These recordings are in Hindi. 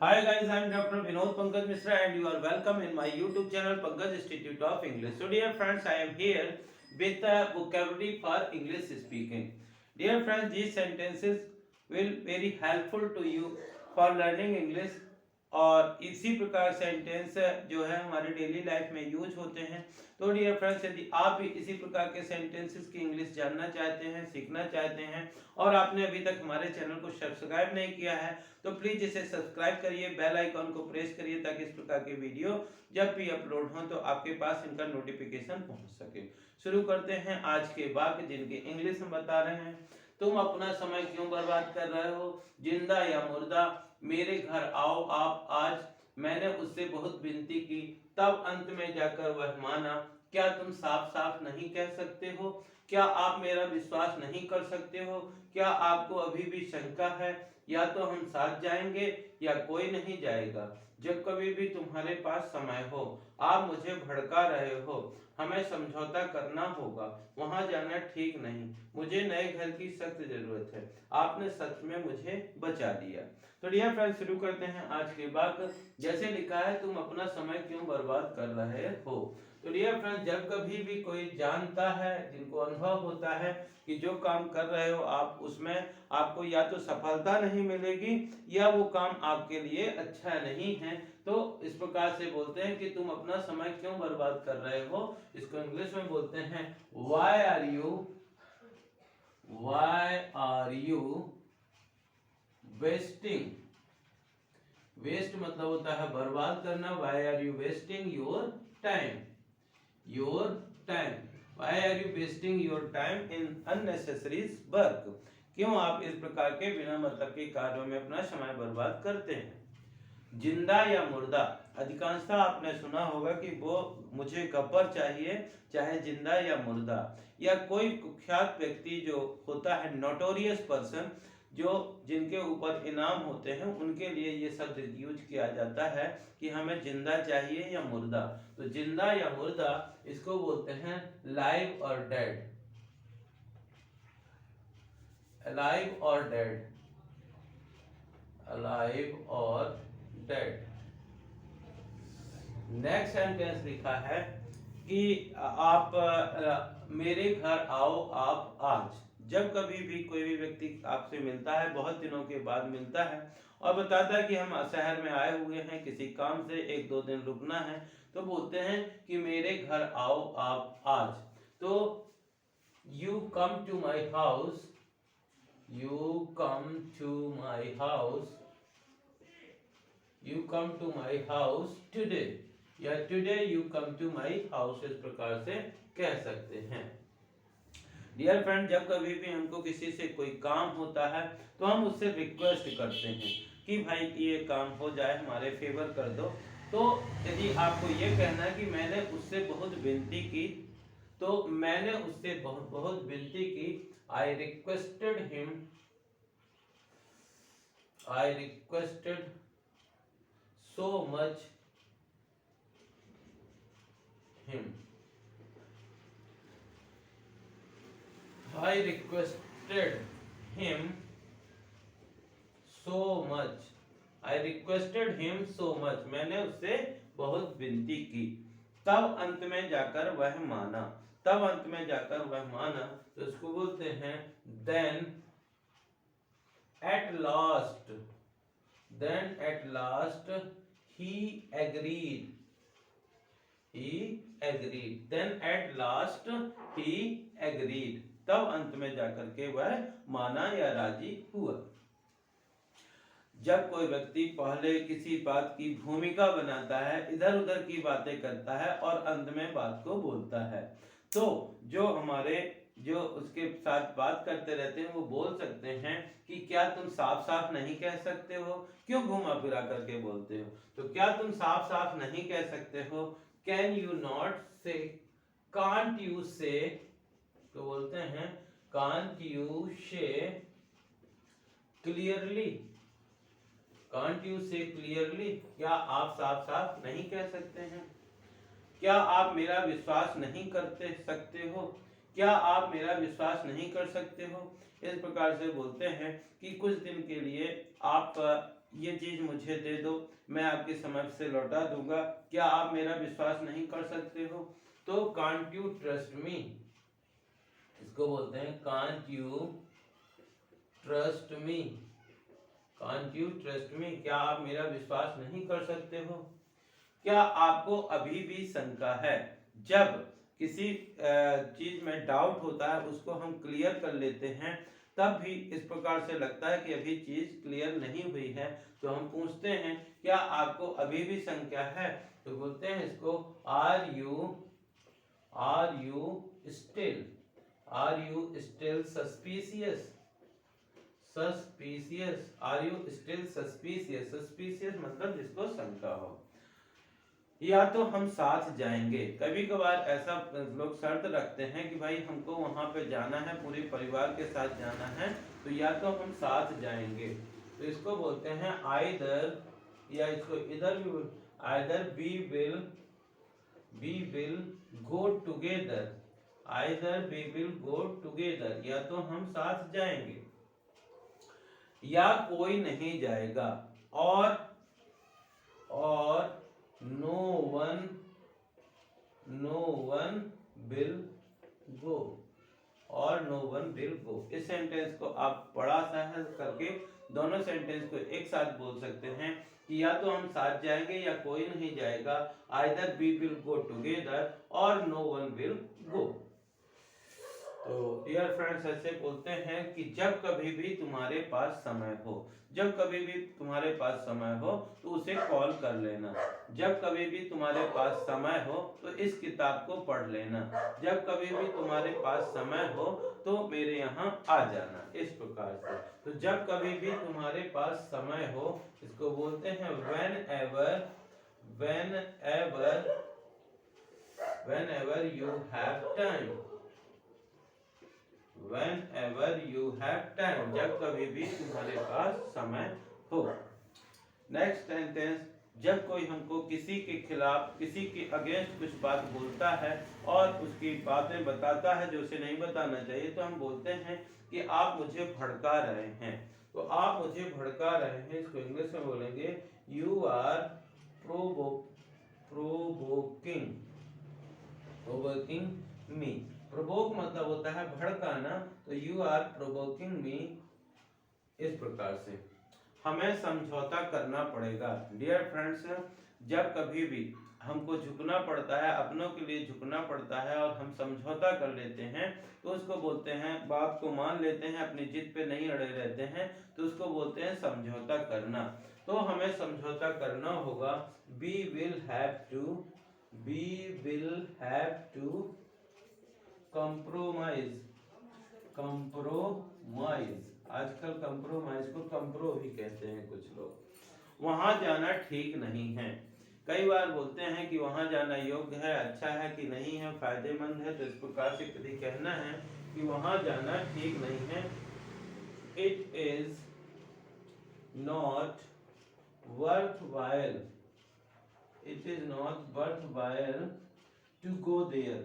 Hi guys, I am Dr. Vinod Pankaj Mishra and you are welcome in my YouTube channel Pankaj Institute of English. So dear friends, I am here with a vocabulary for English speaking. Dear friends, these sentences will very helpful to you for learning English और इसी प्रकार सेंटेंस जो है हमारे डेली लाइफ में यूज होते हैं। तो डियर फ्रेंड्स, यदि आप भी इसी प्रकार के सेंटेंसेस की इंग्लिश जानना चाहते हैं, सीखना चाहते हैं और आपने अभी तक हमारे चैनल को सब्सक्राइब नहीं किया है तो प्लीज इसे सब्सक्राइब करिए, बेल आइकॉन को प्रेस करिए ताकि इस प्रकार के वीडियो जब भी अपलोड हो तो आपके पास इनका नोटिफिकेशन पहुंच सके। शुरू करते हैं आज के वाक्य जिनकी इंग्लिश हम बता रहे हैं। तुम अपना समय क्यों बर्बाद कर रहे हो? जिंदा या मुर्दा, मेरे घर आओ आप आज। मैंने उससे बहुत विनती की, तब अंत में जाकर वह माना। क्या तुम साफ साफ नहीं कह सकते हो? क्या आप मेरा विश्वास नहीं कर सकते हो? क्या आपको अभी भी शंका है? या तो हम साथ जाएंगे या कोई नहीं जाएगा। जब कभी भी तुम्हारे पास समय हो, आप मुझे भड़का रहे हो। हमें समझौता करना होगा, वहां जाना ठीक नहीं। मुझे नए घर की सख्त जरूरत है। आपने सच में मुझे बचा दिया। तो डियर फ्रेंड्स, शुरू करते हैं आज के वाक्य। जैसे लिखा है, तुम अपना समय क्यों बर्बाद कर रहे हो। तो डियर फ्रेंड्स, जब कभी भी कोई जानता है, जिनको अनुभव होता है कि जो काम कर रहे हो आप उसमें आपको या तो सफलता नहीं मिलेगी या वो काम आपके लिए अच्छा नहीं है, तो इस प्रकार से बोलते हैं कि तुम अपना समय क्यों बर्बाद कर रहे हो। इसको इंग्लिश में बोलते हैं why are you wasting. Waste मतलब होता है बर्बाद करना। Why are you wasting your time. Why are you wasting your time in unnecessary work. क्यों आप इस प्रकार के बिना मतलब के कार्यों में अपना समय बर्बाद करते हैं। जिंदा या मुर्दा, अधिकांशतः आपने सुना होगा कि वो मुझे गब्बर चाहिए, चाहे जिंदा या मुर्दा। या कोई कुख्यात व्यक्ति जो होता है, नोटोरियस पर्सन, जो जिनके ऊपर इनाम होते हैं, उनके लिए ये शब्द यूज किया जाता है कि हमें जिंदा चाहिए या मुर्दा। तो जिंदा या मुर्दा इसको बोलते हैं लाइव और डेड। अलाइव और डेड। अलाइव और डेड। नेक्स्ट सेंटेंस लिखा है कि आप मेरे घर आओ आप आज। जब कभी भी कोई भी व्यक्ति आपसे मिलता है, बहुत दिनों के बाद मिलता है और बताता है कि हम शहर में आए हुए हैं किसी काम से, एक दो दिन रुकना है, तो बोलते हैं कि मेरे घर आओ आप आज। तो you come to my house. You come to my house. You come to my house today, या today you come to my house, इस प्रकार से कह सकते हैं। डियर फ्रेंड, जब कभी भी हमको किसी से कोई काम होता है तो हम उससे रिक्वेस्ट करते हैं कि भाई ये काम हो जाए, हमारे फेवर कर दो। तो यदि आपको ये कहना है कि मैंने उससे बहुत विनती की, तो मैंने उससे बहुत बहुत विनती की। I requested him. I requested so much him. I requested him so much. I requested him so much. मैंने उससे बहुत विनती की, तब अंत में जाकर वह माना। तब अंत में जाकर वह माना, तो इसको बोलते हैं then at last। then at last he agreed। then at last he agreed। तब अंत में जाकर के वह माना या राजी हुआ। जब कोई व्यक्ति पहले किसी बात की भूमिका बनाता है, इधर उधर की बातें करता है और अंत में बात को बोलता है, तो जो उसके साथ बात करते रहते हैं वो बोल सकते हैं कि क्या तुम साफ साफ नहीं कह सकते हो? क्यों घुमा फिरा करके बोलते हो? तो क्या तुम साफ साफ नहीं कह सकते हो? कैन यू नॉट से, कांट यू से, तो बोलते हैं can't you say clearly. Can't you say clearly, क्या आप साफ साफ नहीं कह सकते हैं? क्या आप मेरा विश्वास नहीं करते सकते हो? क्या आप मेरा विश्वास नहीं कर सकते हो? इस प्रकार से बोलते हैं कि कुछ दिन के लिए आप ये चीज मुझे दे दो, मैं आपके समय से लौटा दूंगा, क्या आप मेरा विश्वास नहीं कर सकते हो? तो कांट यू ट्रस्ट मी, इसको बोलते हैं can't you trust me. Can't you trust me, क्या आप मेरा विश्वास नहीं कर सकते हो? क्या आपको अभी भी शंका है? जब किसी चीज में डाउट होता है उसको हम क्लियर कर लेते हैं, तब भी इस प्रकार से लगता है कि अभी चीज क्लियर नहीं हुई है, तो हम पूछते हैं क्या आपको अभी भी शंका है? तो बोलते हैं इसको are you still suspicious? Suspicious, are you still suspicious? Suspicious मतलब जिसको शंका हो। या तो हम साथ जाएंगे, कभी कभार ऐसा लोग शर्त रखते हैं कि भाई हमको वहां पे जाना है, पूरे परिवार के साथ जाना है, तो या तो हम साथ जाएंगे, तो इसको बोलते हैं आइदर, या इसको इधर भी either we will go together, either we will go together, या तो हम साथ जाएंगे या कोई नहीं जाएगा, और नो वन विल गो, और नो वन विल गो। इस सेंटेंस को आप बड़ा सहज करके दोनों सेंटेंस को एक साथ बोल सकते हैं कि या तो हम साथ जाएंगे या कोई नहीं जाएगा, either we will go together और नो वन विल गो। तो डियर फ्रेंड्स, ऐसे बोलते हैं कि जब कभी भी तुम्हारे पास समय हो, जब कभी भी तुम्हारे पास समय हो तो उसे कॉल कर लेना, जब कभी भी तुम्हारे पास समय हो तो इस किताब को पढ़ लेना, जब कभी भी तुम्हारे पास समय हो तो मेरे यहाँ आ जाना, इस प्रकार से। तो जब कभी भी तुम्हारे पास समय हो, इसको बोलते हैं whenever you have time, whenever you have time, जब कभी भी तुम्हारे पास समय हो। नेक्स्ट सेंटेंस, जब कोई हमको किसी के खिलाफ, किसी के अगेंस्ट कुछ बात बोलता है और उसकी बातें बताता है जो उसे नहीं बताना चाहिए, तो हम बोलते हैं कि आप मुझे भड़का रहे हैं। तो आप मुझे भड़का रहे हैं, इसको इंग्लिश में बोलेंगे you are provoking me. Provoke मतलब होता है भड़काना, तो यू आर प्रोवोकिंग मी, इस प्रकार से। हमें समझौता करना पड़ेगा। डियर फ्रेंड्स, जब कभी भी हमको झुकना पड़ता है, अपनों के लिए झुकना पड़ता है और हम समझौता कर लेते हैं, तो उसको बोलते हैं, बात को मान लेते हैं, अपनी जिद पे नहीं अड़े रहते हैं, तो उसको बोलते हैं समझौता करना। तो हमें समझौता करना होगा, we will have to compromise, आजकल कंप्रोमाइज को कंप्रो भी कहते हैं कुछ लोग। वहां जाना ठीक नहीं है, कई बार बोलते हैं कि वहां जाना योग्य है, अच्छा है कि नहीं है, फायदेमंद है, तो इस प्रकार से कभी कहना है कि वहां जाना ठीक नहीं है। It is not worthwhile, it is not worthwhile to go there,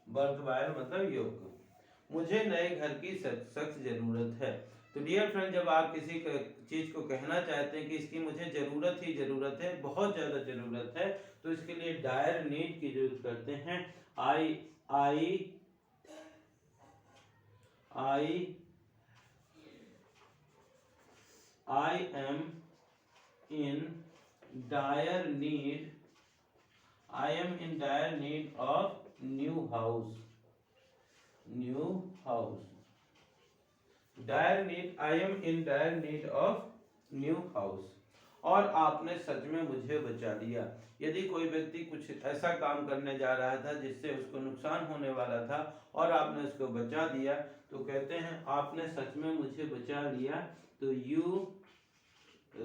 worthwhile मतलब योग्य। मुझे नए घर की सख्त जरूरत है। तो डियर फ्रेंड, जब आप किसी चीज को कहना चाहते हैं कि इसकी मुझे जरूरत ही जरूरत है, बहुत ज्यादा जरूरत है, तो इसके लिए डायर नीड की जरूरत करते हैं। I am in dire need of new house. I am in dire need of new house। और आपने सच में मुझे बचा लिया। यदि कोई व्यक्ति कुछ ऐसा काम करने जा रहा था जिससे उसको नुकसान होने वाला था और आपने उसको बचा दिया, तो कहते हैं आपने सच में मुझे बचा लिया, तो you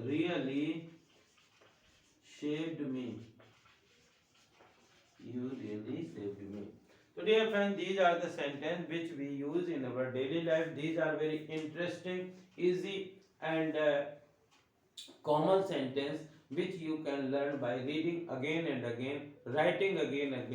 really saved me, So dear friends, these are the sentences which we use in our daily life. These are very interesting, easy and common sentence which you can learn by reading again and again, writing again and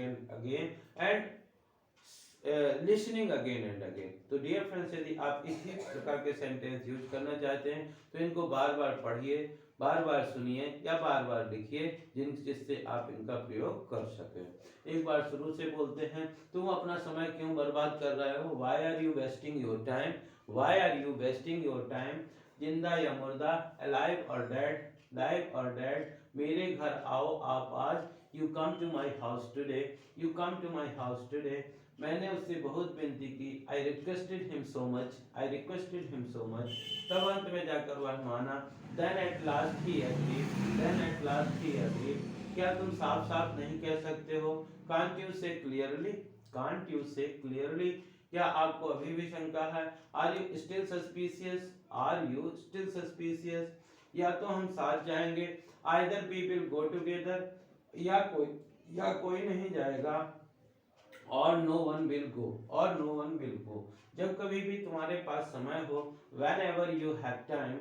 listening again and again. तो डियर फ्रेंड्स, यदि आप इसी प्रकार के सेंटेंस यूज करना चाहते हैं तो इनको बार बार पढ़िए, बार बार सुनिए या बार बार लिखिए, जिससे आप इनका प्रयोग कर सकें। एक बार शुरू से बोलते हैं, तुम अपना समय क्यों बर्बाद कर रहे हो? Why are you wasting your time? Why are you wasting your time? जिंदा या मुर्दा, अलाइव और डेड, लाइव और डेड, मेरे घर आओ आप आज, you come to my house today, you come to my house today, मैंने उससे बहुत विनती की, I requested him so much, I requested him so much, तब अंत में जाकर वह माना, then at last he agreed, then at last he agreed, क्या तुम साफ साफ नहीं कह सकते हो? Can't you say clearly, can't you say clearly, क्या आपको अभी भी शंका है? Are you still suspicious, are you still suspicious, या तो हम साथ जाएंगे, either we will go together, या कोई नहीं जाएगा, और नो वन विल गो, और नो वन विल गो, जब कभी भी तुम्हारे पास समय हो, whenever you have time,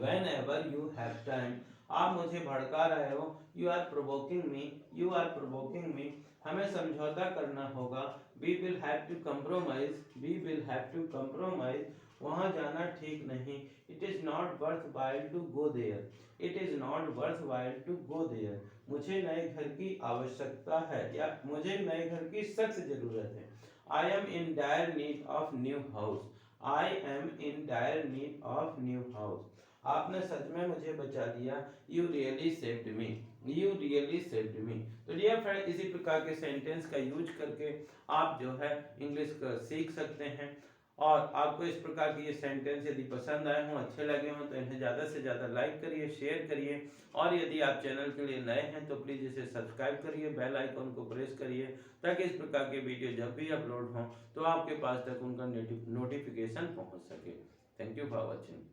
whenever you have time, आप मुझे भड़का रहे हो, you are provoking me, you are provoking me, हमें समझौता करना होगा, we will have to compromise, we will have to compromise, वहां जाना ठीक नहीं, it is not worthwhile to go there, it is not worthwhile to go there, मुझे नए घर की आवश्यकता है या मुझे नए घर की सख्त जरूरत है, I am in dire need of new house, I am in dire need of new house, आपने सच में मुझे बचा दिया, you really saved me, you really saved me. तो डियर फ्रेंड, इसी प्रकार के सेंटेंस का यूज करके आप जो है इंग्लिश का सीख सकते हैं। और आपको इस प्रकार के ये सेंटेंस यदि पसंद आए हों, अच्छे लगे हों, तो इन्हें ज़्यादा से ज़्यादा लाइक करिए, शेयर करिए, और यदि आप चैनल के लिए नए हैं तो प्लीज़ इसे सब्सक्राइब करिए, बेल आइकन को प्रेस करिए, ताकि इस प्रकार के वीडियो जब भी अपलोड हों तो आपके पास तक उनका नोटिफिकेशन पहुंच सके। Thank you for watching.